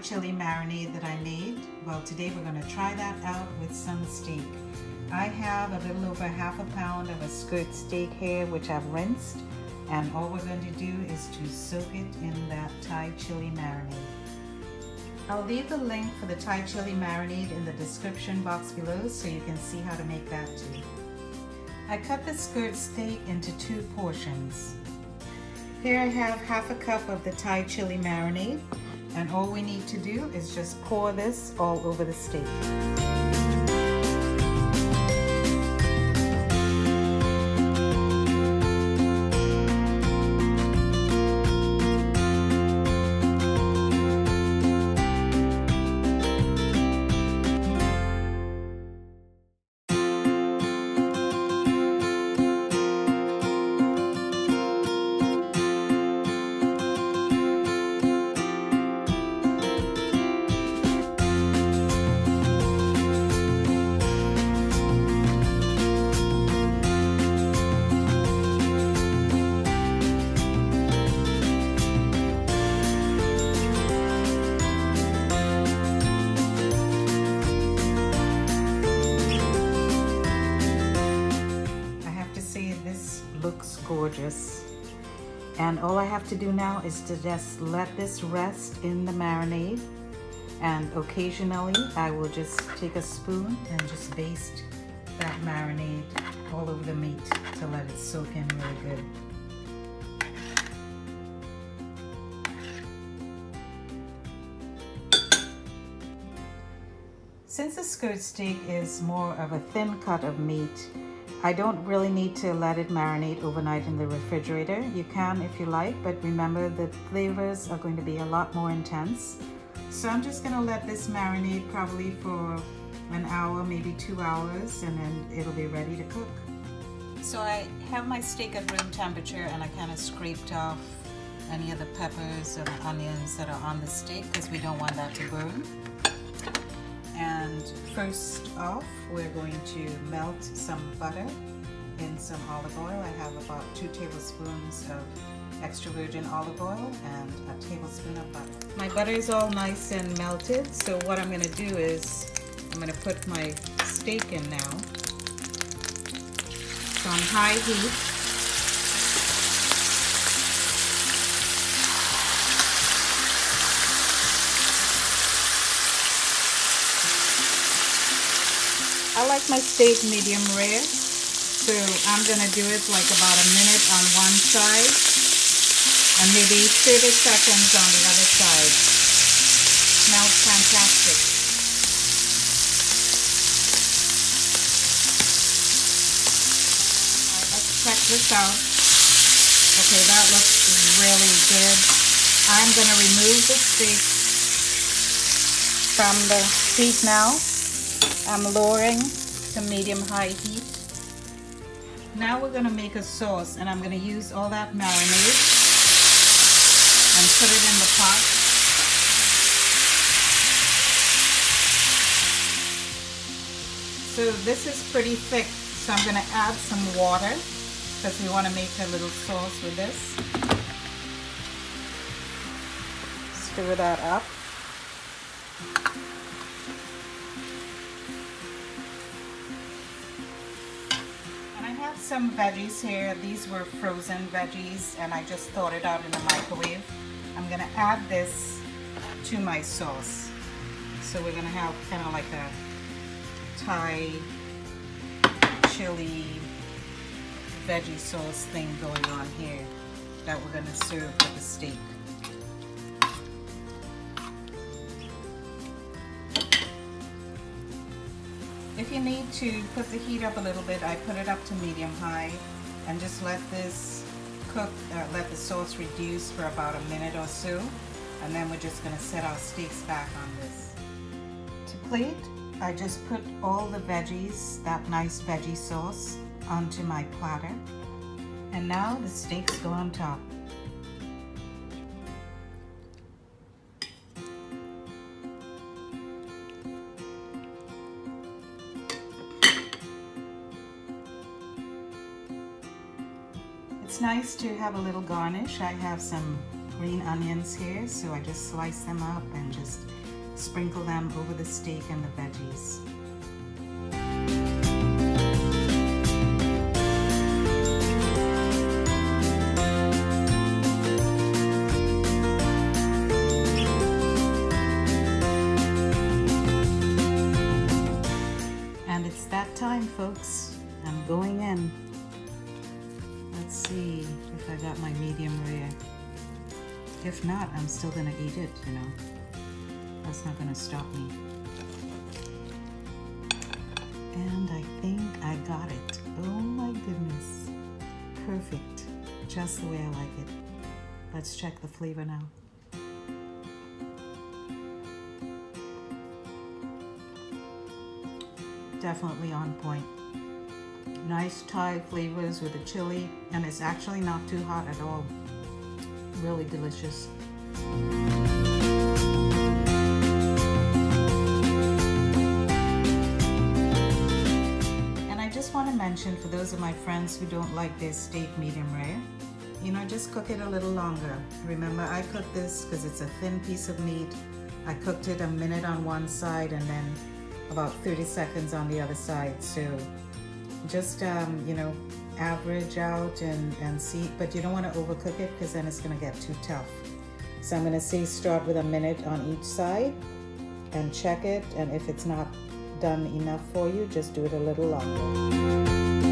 chili marinade that I made. Well, today we're going to try that out with some steak. I have a little over half a pound of a skirt steak here, which I've rinsed, and all we're going to do is to soak it in that Thai chili marinade. I'll leave the link for the Thai chili marinade in the description box below so you can see how to make that too. I cut the skirt steak into 2 portions. Here I have half a cup of the Thai chili marinade, and all we need to do is just pour this all over the steak. Looks gorgeous, and all I have to do now is to just let this rest in the marinade, and occasionally I will just take a spoon and just baste that marinade all over the meat to let it soak in really good. Since the skirt steak is more of a thin cut of meat, I don't really need to let it marinate overnight in the refrigerator. You can if you like, but remember the flavors are going to be a lot more intense. So I'm just gonna let this marinate probably for an hour, maybe 2 hours, and then it'll be ready to cook. So I have my steak at room temperature, and I kind of scraped off any of the peppers and onions that are on the steak because we don't want that to burn. And first off, we're going to melt some butter in some olive oil. I have about 2 tablespoons of extra virgin olive oil and a tablespoon of butter. My butter is all nice and melted, so what I'm going to do is I'm going to put my steak in now. So on high heat. I like my steak medium rare, so I'm going to do it like about a minute on one side and maybe 30 seconds on the other side. Smells fantastic. Let's check this out. Okay, that looks really good. I'm going to remove the steak from the heat now. I'm lowering to medium-high heat. Now we're going to make a sauce, and I'm going to use all that marinade and put it in the pot. So this is pretty thick, so I'm going to add some water because we want to make a little sauce with this. Stir that up. Some veggies here. These were frozen veggies, and I just thawed it out in the microwave. I'm going to add this to my sauce. So we're going to have kind of like a Thai chili veggie sauce thing going on here that we're going to serve with the steak. If you need to put the heat up a little bit, I put it up to medium-high and just let this cook, let the sauce reduce for about a minute or so, and then we're just going to set our steaks back on this. To plate, I just put all the veggies, that nice veggie sauce, onto my platter, and now the steaks go on top. It's nice to have a little garnish. I have some green onions here, so I just slice them up and just sprinkle them over the steak and the veggies. And it's that time, folks. I'm going in. Let's see if I got my medium rare. If not, I'm still gonna eat it, you know. That's not gonna stop me. And I think I got it. Oh my goodness. Perfect. Just the way I like it. Let's check the flavor now. Definitely on point. Nice Thai flavors with the chili, and it's actually not too hot at all. Really delicious. And I just want to mention, for those of my friends who don't like their steak medium rare, you know, just cook it a little longer. Remember, I cooked this because it's a thin piece of meat. I cooked it a minute on one side and then about 30 seconds on the other side. So just, you know, average out and see, but you don't want to overcook it because then it's going to get too tough. So I'm going to say start with a minute on each side and check it, and if it's not done enough for you, just do it a little longer.